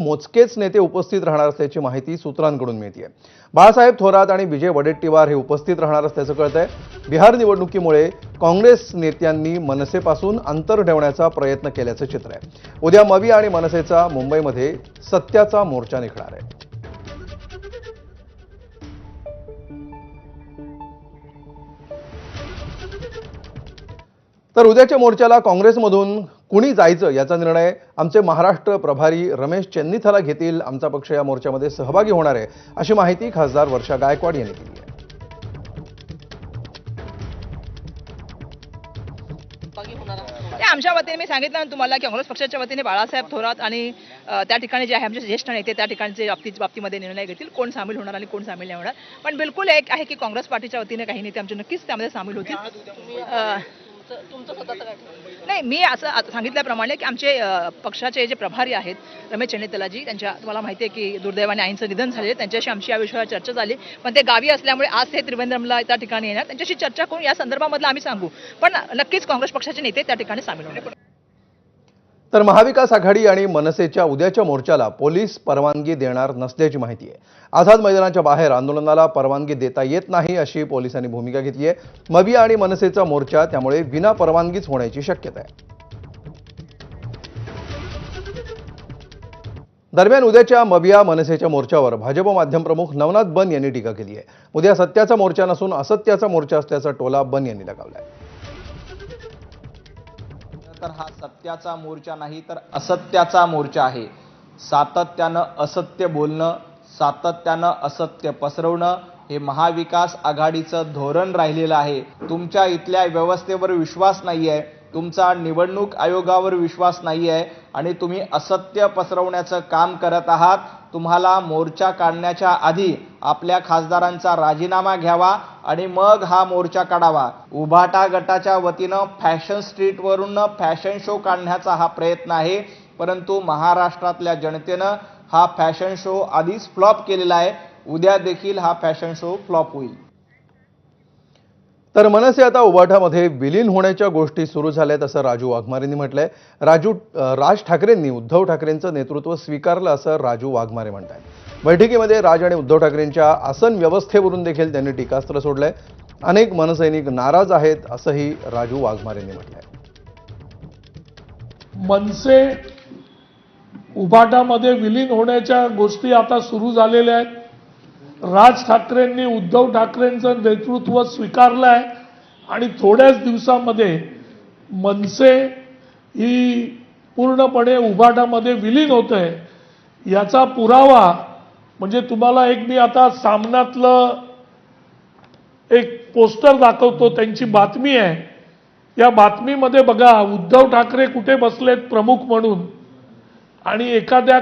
मोजकेच नेते उपस्थित राहणार असल्याची माहिती सूत्रांकडून मिळते. बाळासाहेब थोरात आणि विजय वडेट्टीवार हे उपस्थित राहणार असल्याचं कळतंय. बिहार निवडणुकीमुळे काँग्रेस नेत्यांनी मनसेपासून अंतर ठेवण्याचा प्रयत्न केल्याचं चित्र आहे. उद्या मवी आणि मनसेचा मुंबईमध्ये सत्याचा मोर्चा निघणार आहे. तर उद्याच्या मोर्चाला काँग्रेसमधून कुणी जायचं याचा निर्णय आमचे महाराष्ट्र प्रभारी रमेश चेन्नीथला घेतील. आमचा पक्ष या मोर्चामध्ये सहभागी होणार आहे अशी माहिती खासदार वर्षा गायकवाड यांनी दिली आहे. आमच्या वतीने मी सांगितलं ना तुम्हाला की काँग्रेस पक्षाच्या वतीने बाळासाहेब थोरात आणि त्या ठिकाणी जे आहे आमचे ज्येष्ठ नेते त्या ठिकाणचे बाबतीमध्ये निर्णय घेतील कोण सामील होणार आणि कोण सामील नाही होणार. पण बिलकुल एक आहे की काँग्रेस पार्टीच्या वतीने काही नेते आमचे नक्कीच त्यामध्ये सामील होतील. नाही, मी असं सांगितल्याप्रमाणे की आमचे पक्षाचे जे प्रभारी आहेत रमेश चेन्नीथलाजी, त्यांच्या तुम्हाला माहिती आहे की दुर्दैवाने आईंचं निधन झाले. त्यांच्याशी आमची या विषयावर चर्चा झाली, पण ते गावी असल्यामुळे आज ते त्रिवेंद्रमला त्या ठिकाणी येणार. त्यांच्याशी चर्चा करून या संदर्भामधलं आम्ही सांगू, पण नक्कीच काँग्रेस पक्षाचे नेते त्या ठिकाणी सामील होणार. तर महाविकास आघाडी आणि मनसेच्या उद्याच्या मोर्चाला पोलीस परवानगी देणार नसल्याची माहिती आहे. आझाद मैदानाच्या बाहेर आंदोलनाला परवानगी देता येत नाही अशी पोलिसांनी भूमिका घेतली आहे. मवी आणि मनसेचा मोर्चा त्यामुळे विना परवानगीच होण्याची शक्यता आहे. दरम्यान उद्याच्या मविया मनसेच्या मोर्चावर भाजप माध्यम प्रमुख नवनाथ बन यांनी टीका केली आहे. उद्या सत्याचा मोर्चा नसून असत्याचा मोर्चा असल्याचा टोला बन यांनी लगावलाय. तर हा सत्याचा मोर्चा नाही तर असत्याचा मोर्चा आहे. सातत्यानं असत्य बोलणं, सातत्यानं असत्य पसरवणं हे महाविकास आघाडीचं धोरण राहिलेलं आहे. तुमच्या इथल्या व्यवस्थेवर विश्वास नाही आहे, तुमचा निवडणूक आयोगावर विश्वास नाही आहे आणि तुम्ही असत्य पसरवण्याचं काम करत आहात. तुम्हाला मोर्चा काढण्याच्या आधी आपल्या खासदारांचा राजीनामा घ्यावा आणि मग हा मोर्चा काढावा. उभाटा गटाच्या वतीनं फॅशन स्ट्रीटवरून फॅशन शो काढण्याचा हा प्रयत्न आहे, परंतु महाराष्ट्रातल्या जनतेनं हा फॅशन शो आधीच फ्लॉप केलेला आहे. उद्या देखील हा फॅशन शो फ्लॉप होईल. तर मनसे आता उभाटामध्ये विलीन होण्याच्या गोष्टी सुरू झाल्यात असं राजू वाघमारेंनी म्हटलंय. राज ठाकरेंनी उद्धव ठाकरेंचं नेतृत्व स्वीकारलं असं राजू वाघमारे म्हणतात. बैठकीमध्ये राज आणि उद्धव ठाकरेंच्या आसन व्यवस्थेवरून देखील त्यांनी टीकास्त्र सोडलंय. अनेक मनसैनिक नाराज आहेत असंही राजू वाघमारेंनी म्हटलंय. मनसे उभाटामध्ये विलीन होण्याच्या गोष्टी आता सुरू झालेल्या आहेत. राज ठाकरेंनी उद्धव ठाकरेंचं नेतृत्व स्वीकारलं आहे आणि थोड्याच दिवसामध्ये मनसे ही पूर्णपणे उभाटामध्ये विलीन होत आहे. याचा पुरावा म्हणजे तुम्हाला एक मी आता सामनातलं एक पोस्टर दाखवतो, त्यांची बातमी आहे. या बातमीमध्ये बघा उद्धव ठाकरे कुठे बसलेत प्रमुख म्हणून आणि एखाद्या